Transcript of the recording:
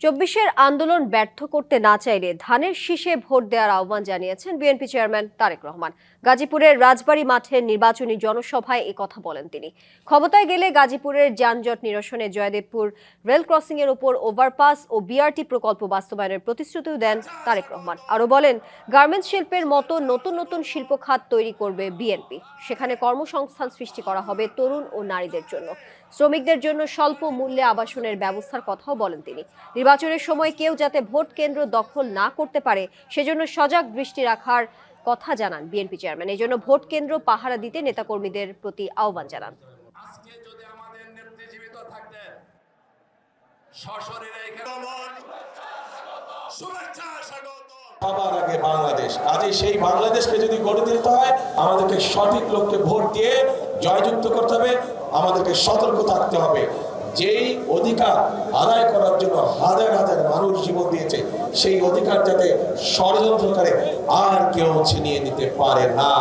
চব্বিশের আন্দোলন ব্যর্থ করতে না চাইলে ধানের শীষে ভোট দেওয়ার আহ্বান জানিয়েছেন বিএনপি চেয়ারম্যান তারেক রহমান। গাজীপুরের রাজবাড়ী মাঠের নির্বাচনী জনসভায় কথা বলেন তিনি। ক্ষমতায় গেলে গাজীপুরের যানজট নিরসনে জয়দেবপুর রেল ক্রসিং এর উপর ওভারপাস ও বিআরটি প্রকল্প বাস্তবায়নের প্রতিশ্রুতিও দেন তারেক রহমান। আরও বলেন, গার্মেন্টস শিল্পের মতো নতুন নতুন শিল্প খাত তৈরি করবে বিএনপি। সেখানে কর্মসংস্থান সৃষ্টি করা হবে তরুণ ও নারীদের জন্য। শ্রমিকদের জন্য স্বল্প মূল্যে আবাসনের ব্যবস্থার কথাও বলেন তিনি। নির্বাচনের সময় কেউ যাতে ভোট কেন্দ্র দখল না করতে পারে সেজন্য সজাগ দৃষ্টি রাখার কথা জানান বিএনপি চেয়ারম্যান। এই জন্য ভোট কেন্দ্র পাহারা দিতে নেতাকর্মীদের প্রতি আহ্বান জানান। আজকে যদি আমাদের নেত্রী জীবিত থাকতেন, সশরীরে শুভেচ্ছা স্বাগত। সবার আগে বাংলাদেশ, আজই সেই বাংলাদেশকে যদি গড়ে তুলতে হয় আমাদেরকে সঠিক লোককে ভোট দিয়ে জয়যুক্ত করতে হবে। আমাদেরকে সতর্ক থাকতে হবে, যেই অধিকার আদায় করার জন্য হাজার হাজার মানুষ জীবন দিয়েছে সেই অধিকার যাতে ষড়যন্ত্র করে আর কেউ ছিনিয়ে নিতে পারে না।